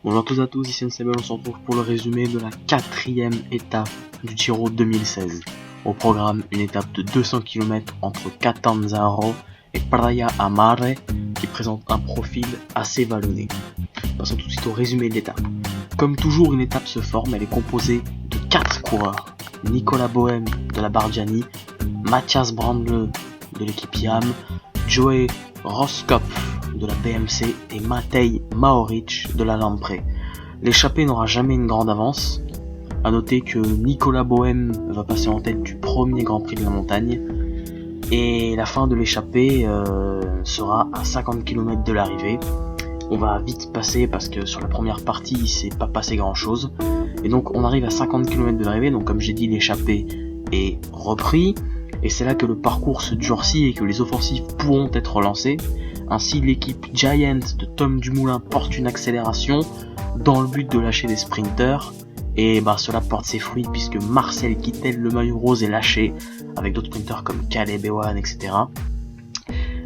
Bonjour à tous et à tous, ici Nsebel, on se retrouve pour le résumé de la 4e étape du Giro 2016. Au programme, une étape de 200 km entre Catanzaro et Praia a Mare qui présente un profil assez vallonné. Passons tout de suite au résumé de l'étape. Comme toujours, une étape se forme, elle est composée de 4 coureurs. Nicola Bohem de la Bardiani, Matthias Brandle de l'équipe YAM, Joey Rosskopf de la BMC et Matej Mohoric de la Lampre. L'échappée n'aura jamais une grande avance. A noter que Nicola Bohem va passer en tête du premier Grand Prix de la montagne et la fin de l'échappée sera à 50 km de l'arrivée. On va vite passer parce que sur la première partie il s'est pas passé grand chose et donc on arrive à 50 km de l'arrivée. Donc comme j'ai dit, l'échappée est repris et c'est là que le parcours se durcit et que les offensives pourront être relancées. Ainsi, l'équipe Giant de Tom Dumoulin porte une accélération dans le but de lâcher des sprinters. Et cela porte ses fruits puisque Marcel Kittel, le maillot rose, est lâché avec d'autres sprinters comme Caleb Ewan, etc.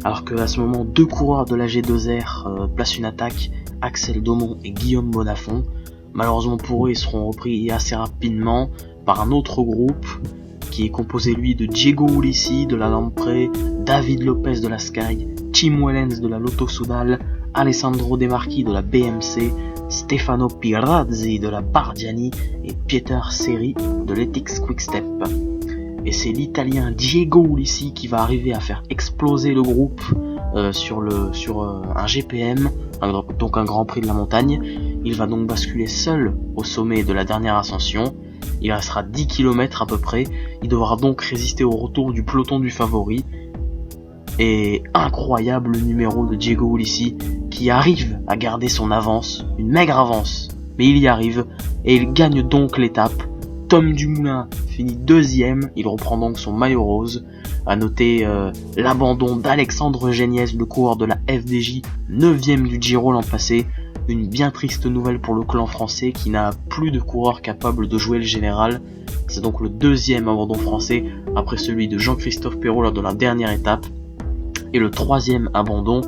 Alors qu'à ce moment, 2 coureurs de la G2R placent une attaque, Axel Daumont et Guillaume Bonafont. Malheureusement pour eux, ils seront repris assez rapidement par un autre groupe qui est composé lui de Diego Ulissi de la Lampre, David Lopez de la Sky, Tim Wellens de la Lotto Soudal, Alessandro De Marchi de la BMC, Stefano Pirazzi de la Bardiani et Pieter Seri de l'Ethics Quickstep. Et c'est l'italien Diego Ulissi qui va arriver à faire exploser le groupe sur un GPM, donc un Grand Prix de la montagne. Il va donc basculer seul au sommet de la dernière ascension. Il restera 10 km à peu près. Il devra donc résister au retour du peloton du favori. Et incroyable numéro de Diego Ulissi qui arrive à garder son avance, une maigre avance, mais il y arrive et il gagne donc l'étape. Tom Dumoulin finit 2ème, il reprend donc son maillot rose. À noter l'abandon d'Alexandre Géniez, le coureur de la FDJ, 9ème du Giro l'an passé. Une bien triste nouvelle pour le clan français qui n'a plus de coureurs capables de jouer le général. C'est donc le 2ème abandon français après celui de Jean-Christophe Péraud lors de la dernière étape. Et le 3ème abandon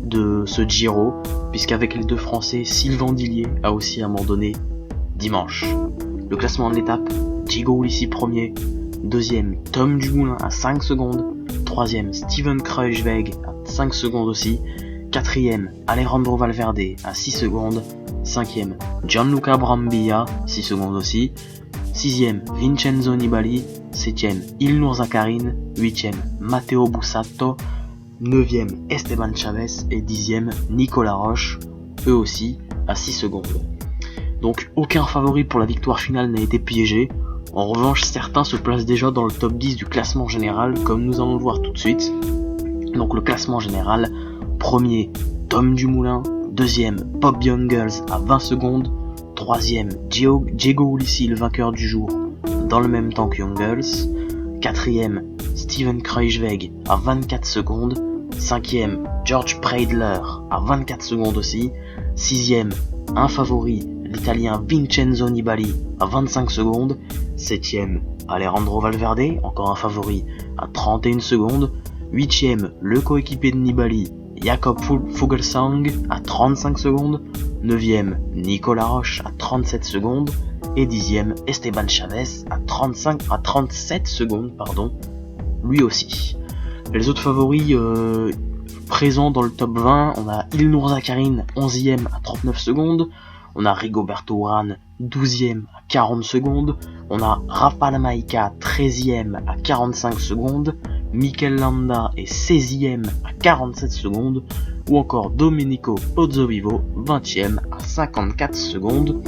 de ce Giro, puisqu'avec les 2 Français, Sylvain Dillier a aussi abandonné dimanche. Le classement de l'étape, Diego Ulissi 1er, 2ème Tom Dumoulin à 5 secondes, 3ème Steven Kruijswijk à 5 secondes aussi, 4ème Alejandro Valverde à 6 secondes, 5ème Gianluca Brambilla, 6 secondes aussi, 6ème Vincenzo Nibali, 7ème Ilnur Zakarin, 8ème Matteo Bussato, 9ème Esteban Chavez et 10ème Nicolas Roche, eux aussi à 6 secondes. Donc aucun favori pour la victoire finale n'a été piégé. En revanche, certains se placent déjà dans le top 10 du classement général, comme nous allons le voir tout de suite. Donc le classement général, 1er Tom Dumoulin, 2ème Bob Jungels à 20 secondes, 3ème Diego Ulissi, le vainqueur du jour, dans le même temps que Jungels, 4ème Steven Kruijswijk à 24 secondes, 5ème George Preidler à 24 secondes aussi, 6ème un favori, l'italien Vincenzo Nibali à 25 secondes, 7ème Alejandro Valverde, encore un favori, à 31 secondes, 8ème le coéquipier de Nibali, Jakob Fuglsang à 35 secondes, 9ème Nicolas Roche à 37 secondes, et 10ème Esteban Chavez à 37 secondes, lui aussi. Les autres favoris présents dans le top 20, on a Ilnur Zakarin 11ème à 39 secondes, on a Rigoberto Urán 12ème à 40 secondes, on a Rafał Majka 13ème à 45 secondes, Mikel Landa est 16ème à 47 secondes, ou encore Domenico Pozzovivo 20ème à 54 secondes.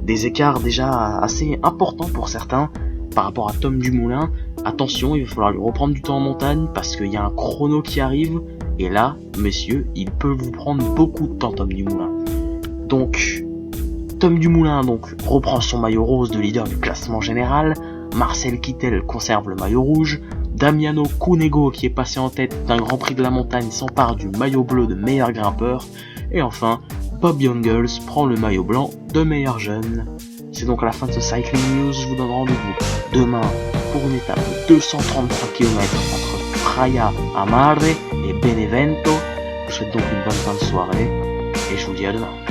Des écarts déjà assez importants pour certains par rapport à Tom Dumoulin. Attention, il va falloir lui reprendre du temps en montagne parce qu'il y a un chrono qui arrive, et là, messieurs, il peut vous prendre beaucoup de temps, Tom Dumoulin. Donc, Tom Dumoulin reprend son maillot rose de leader du classement général, Marcel Kittel conserve le maillot rouge, Damiano Cunego, qui est passé en tête d'un Grand Prix de la montagne, s'empare du maillot bleu de meilleur grimpeur, et enfin, Bob Jungels prend le maillot blanc de meilleur jeune. C'est donc à la fin de ce Cycling News, je vous donne rendez-vous demain pour une étape de 233 km entre Praia a Mare et Benevento. Je vous souhaite donc une bonne fin de soirée, et je vous dis à demain.